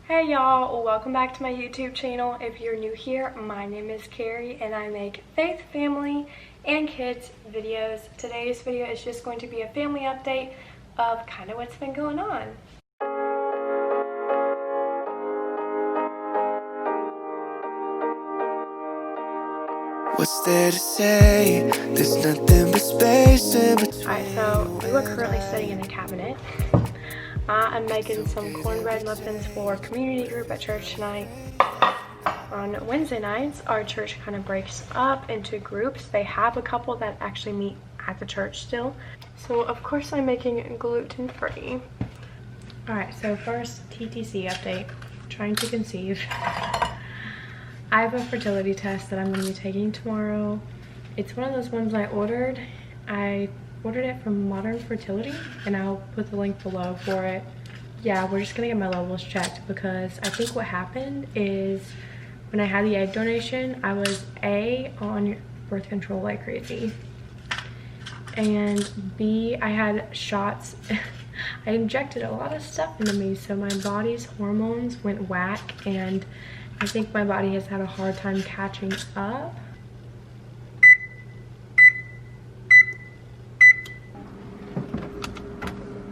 Hey y'all, welcome back to my YouTube channel. If you're new here, my name is Carrie and I make faith, family, and kids videos. Today's video is just going to be a family update of kind of what's been going on. What's there to say? There's nothing but space in between. Alright, so we were currently sitting in a cabinet. I'm making some cornbread muffins for community group at church tonight. On Wednesday nights, our church kind of breaks up into groups. They have a couple that actually meet at the church still. So of course I'm making gluten-free. Alright, so first TTC update. Trying to conceive. I have a fertility test that I'm going to be taking tomorrow. It's one of those ones I ordered. I ordered it from Modern Fertility and I'll put the link below for it. Yeah, we're just gonna get my levels checked because I think what happened is when I had the egg donation, I was A, on birth control like crazy, and B, I had shots. I injected a lot of stuff into me, so my body's hormones went whack, and I think my body has had a hard time catching up.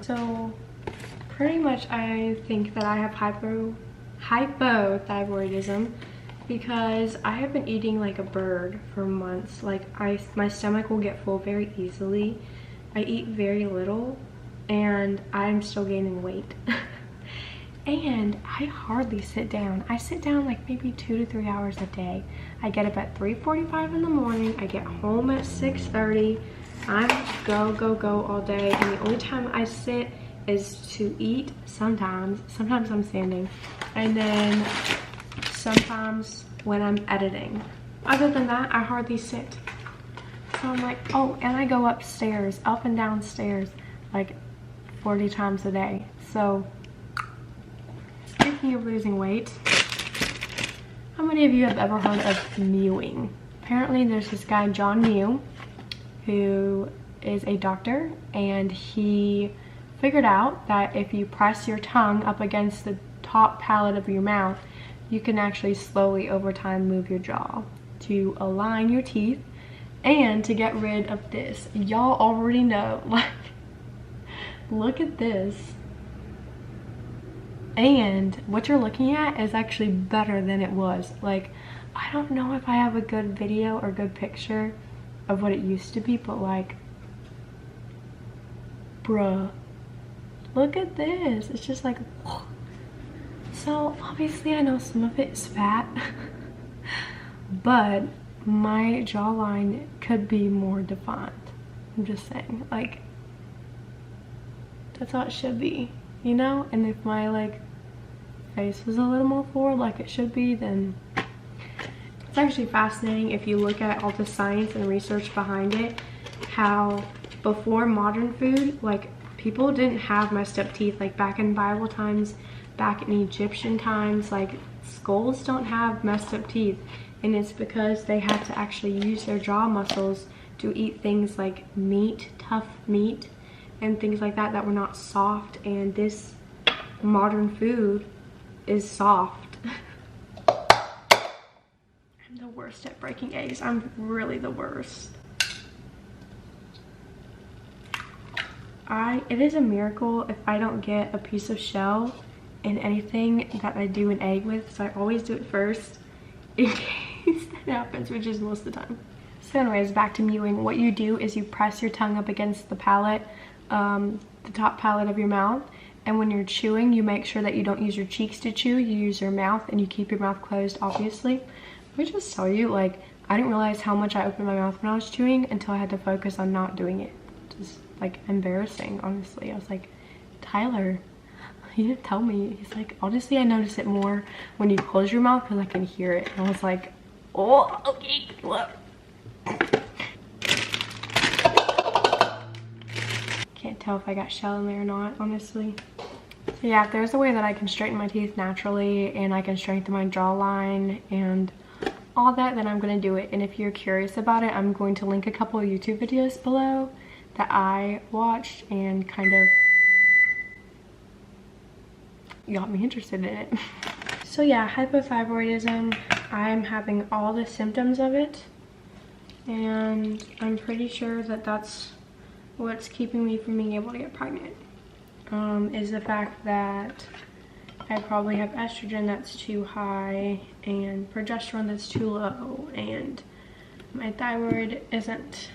So pretty much I think that I have hypothyroidism because I have been eating like a bird for months. Like my stomach will get full very easily. I eat very little and I'm still gaining weight. And I hardly sit down. I sit down like maybe 2 to 3 hours a day. I get up at 3:45 in the morning. I get home at 6:30. I'm go all day, and the only time I sit is to eat. Sometimes I'm standing, and then sometimes when I'm editing. Other than that, I hardly sit. So I'm like, oh, and I go upstairs, up and down stairs like 40 times a day. So speaking of losing weight, how many of you have ever heard of mewing? Apparently there's this guy John Mew who is a doctor, and he figured out that if you press your tongue up against the top palate of your mouth, you can actually slowly over time move your jaw to align your teeth and to get rid of this. Y'all already know, like, look at this. And what you're looking at is actually better than it was. Like, I don't know if I have a good video or good picture of what it used to be, but like, bruh, look at this. It's just like, so obviously I know some of it is fat, but my jawline could be more defined. I'm just saying, like, that's how it should be, you know? And if my like face was a little more forward like it should be, then it's actually fascinating if you look at all the science and research behind it, how before modern food, like, people didn't have messed up teeth. Like back in Bible times, back in Egyptian times, like, skulls don't have messed up teeth, and it's because they had to actually use their jaw muscles to eat things like meat, tough meat, and things like that that were not soft, and this modern food is soft. I'm the worst at breaking eggs. I'm really the worst. It is a miracle if I don't get a piece of shell in anything that I do an egg with, so I always do it first in case that happens, which is most of the time. So anyways, back to mewing. What you do is you press your tongue up against the palate, the top palate of your mouth, and when you're chewing, you make sure that you don't use your cheeks to chew. You use your mouth, and you keep your mouth closed, obviously. Let me just tell you, like, I didn't realize how much I opened my mouth when I was chewing until I had to focus on not doing it. Just like embarrassing, honestly. I was like, Tyler, he didn't tell me. He's like, honestly, I notice it more when you close your mouth because I can hear it. And I was like, oh, okay, look. Can't tell if I got shell in there or not, honestly. So yeah, if there's a way that I can straighten my teeth naturally and I can strengthen my jawline and all that, then I'm gonna do it. And if you're curious about it, I'm going to link a couple of YouTube videos below that I watched and kind of got me interested in it. So yeah, hypothyroidism, I'm having all the symptoms of it, and I'm pretty sure that that's what's keeping me from being able to get pregnant, is the fact that I probably have estrogen that's too high and progesterone that's too low, and my thyroid isn't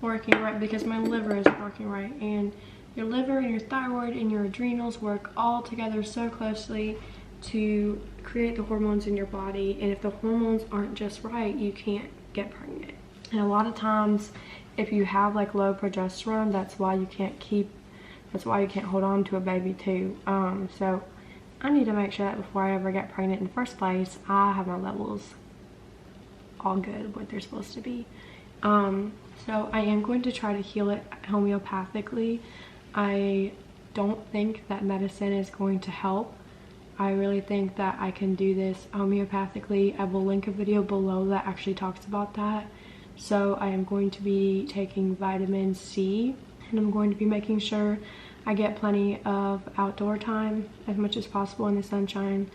working right because my liver isn't working right, and your liver and your thyroid and your adrenals work all together so closely to create the hormones in your body, and if the hormones aren't just right, you can't get pregnant. And a lot of times if you have like low progesterone, that's why you can't hold on to a baby too. So I need to make sure that before I ever get pregnant in the first place, I have my levels all good, what they're supposed to be. So I am going to try to heal it homeopathically. I don't think that medicine is going to help. I really think that I can do this homeopathically. I will link a video below that actually talks about that. So I am going to be taking vitamin C, and I'm going to be making sure I get plenty of outdoor time as much as possible in the sunshine.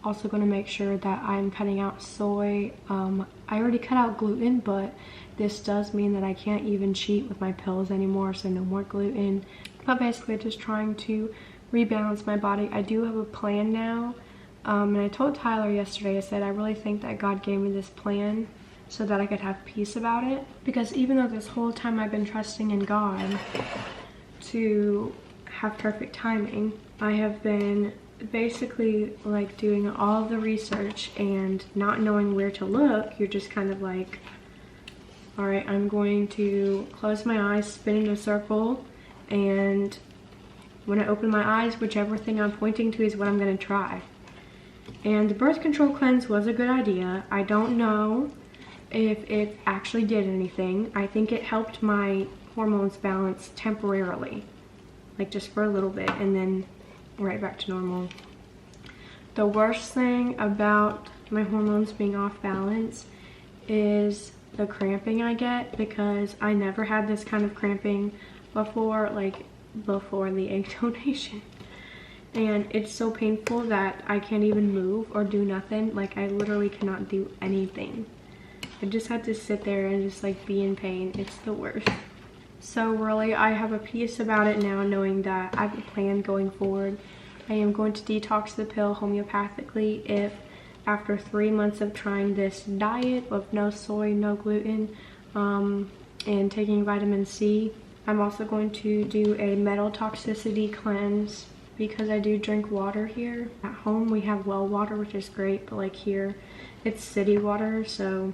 Also going to make sure that I'm cutting out soy. I already cut out gluten, but this does mean that I can't even cheat with my pills anymore, so no more gluten. But basically just trying to rebalance my body. I do have a plan now, and I told Tyler yesterday, I said I really think that God gave me this plan so that I could have peace about it, because even though this whole time I've been trusting in God to have perfect timing, I have been basically like doing all of the research and not knowing where to look. You're just kind of like, all right, I'm going to close my eyes, spin in a circle, and when I open my eyes, whichever thing I'm pointing to is what I'm going to try. And the birth control cleanse was a good idea. I don't know if it actually did anything. I think it helped my hormones balance temporarily, like just for a little bit, and then right back to normal. The worst thing about my hormones being off balance is the cramping I get, because I never had this kind of cramping before, like before the egg donation, and it's so painful that I can't even move or do nothing. Like I literally cannot do anything. I just had to sit there and just like be in pain. It's the worst. So really I have a peace about it now, knowing that I have a plan going forward. I am going to detox the pill homeopathically if after 3 months of trying this diet of no soy, no gluten, and taking vitamin C. I'm also going to do a metal toxicity cleanse because I do drink water here. At home we have well water, which is great, but like here it's city water, so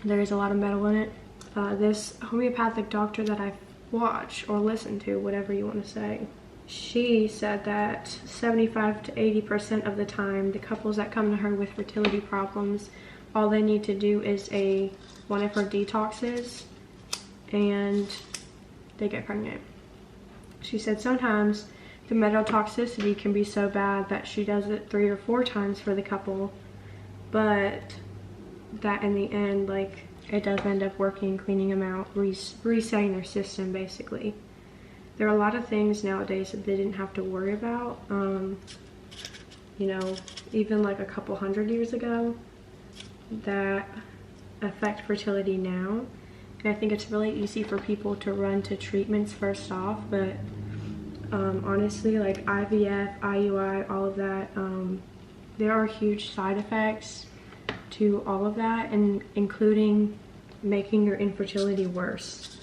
there's a lot of metal in it. This homeopathic doctor that I watch or listen to, whatever you want to say, she said that 75 to 80% of the time, the couples that come to her with fertility problems, all they need to do is one of her detoxes and they get pregnant. She said sometimes the metal toxicity can be so bad that she does it 3 or 4 times for the couple, but that in the end, like, it does end up working, cleaning them out, resetting their system basically. There are a lot of things nowadays that they didn't have to worry about, you know, even like a couple hundred years ago, that affect fertility now. And I think it's really easy for people to run to treatments first off, but honestly, like IVF, IUI, all of that, there are huge side effects to all of that, and including making your infertility worse.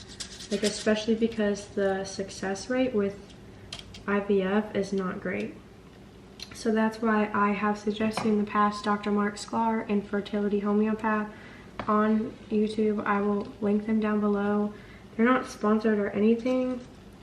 Like especially because the success rate with IVF is not great. So that's why I have suggested in the past Dr. Mark Sklar and Fertility Homeopath on YouTube. I will link them down below. They're not sponsored or anything.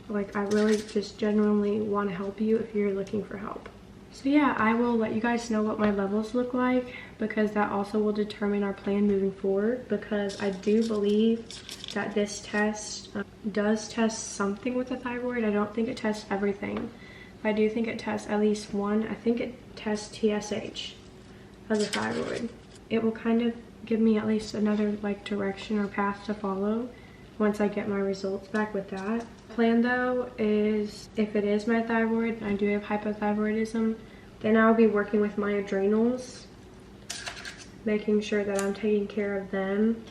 Like I really just genuinely want to help you if you're looking for help. So yeah, I will let you guys know what my levels look like, because that also will determine our plan moving forward, because I do believe that this test does test something with the thyroid. I don't think it tests everything. I do think it tests at least one. I think it tests TSH as a thyroid. It will kind of give me at least another like direction or path to follow once I get my results back with that. plan though is if it is my thyroid, I do have hypothyroidism, then I'll be working with my adrenals, making sure that I'm taking care of them.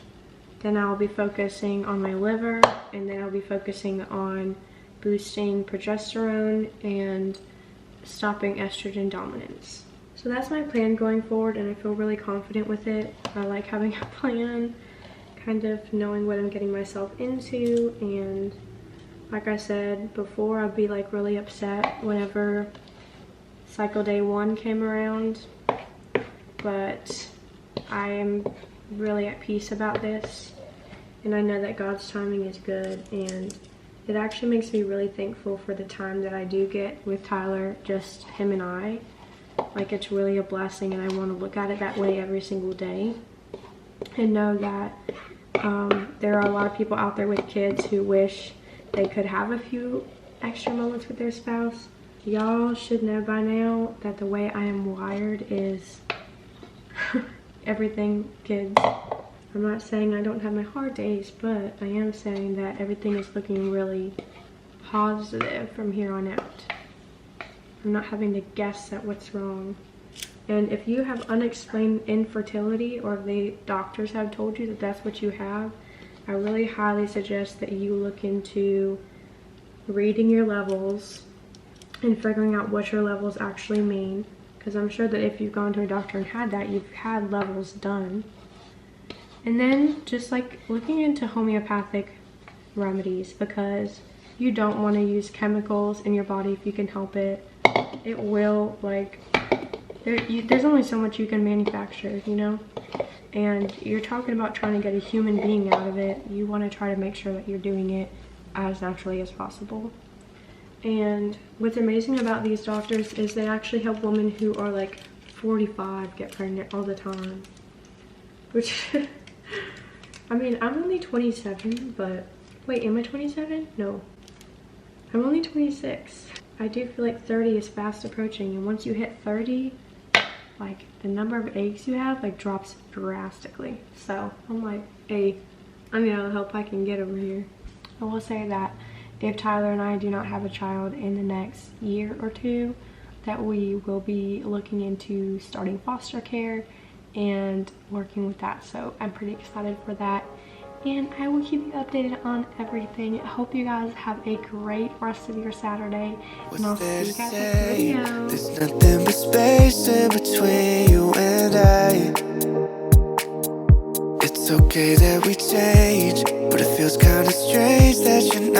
Then I'll be focusing on my liver, and then I'll be focusing on boosting progesterone and stopping estrogen dominance. So that's my plan going forward, and I feel really confident with it. I like having a plan, kind of knowing what I'm getting myself into. And like I said before, I'd be like really upset whenever cycle day 1 came around, but I am really at peace about this, and I know that God's timing is good, and it actually makes me really thankful for the time that I do get with Tyler, just him and I. Like, it's really a blessing, and I want to look at it that way every single day and know that there are a lot of people out there with kids who wish they could have a few extra moments with their spouse. Y'all should know by now that the way I am wired is everything kids. I'm not saying I don't have my hard days, but I am saying that everything is looking really positive from here on out. I'm not having to guess at what's wrong. And if you have unexplained infertility, or if the doctors have told you that that's what you have, I really highly suggest that you look into reading your levels and figuring out what your levels actually mean. Because I'm sure that if you've gone to a doctor and had that, you've had levels done. And then just like looking into homeopathic remedies, because you don't want to use chemicals in your body if you can help it. It will, like, there's only so much you can manufacture, you know? And you're talking about trying to get a human being out of it. You want to try to make sure that you're doing it as naturally as possible. And what's amazing about these doctors is they actually help women who are like 45 get pregnant all the time. Which, I mean, I'm only 27, but wait, am I 27? No, I'm only 26. I do feel like 30 is fast approaching, and once you hit 30, like, the number of eggs you have like drops drastically. So I'm like, hey, I need all the help I can get over here. I will say that if Tyler and I do not have a child in the next year or two, that we will be looking into starting foster care and working with that. So I'm pretty excited for that, and I will keep you updated on everything. I hope you guys have a great rest of your Saturday, and I'll see you guys next video. There's nothing but space in between you and I. It's okay that we change, but it feels kinda strange that you're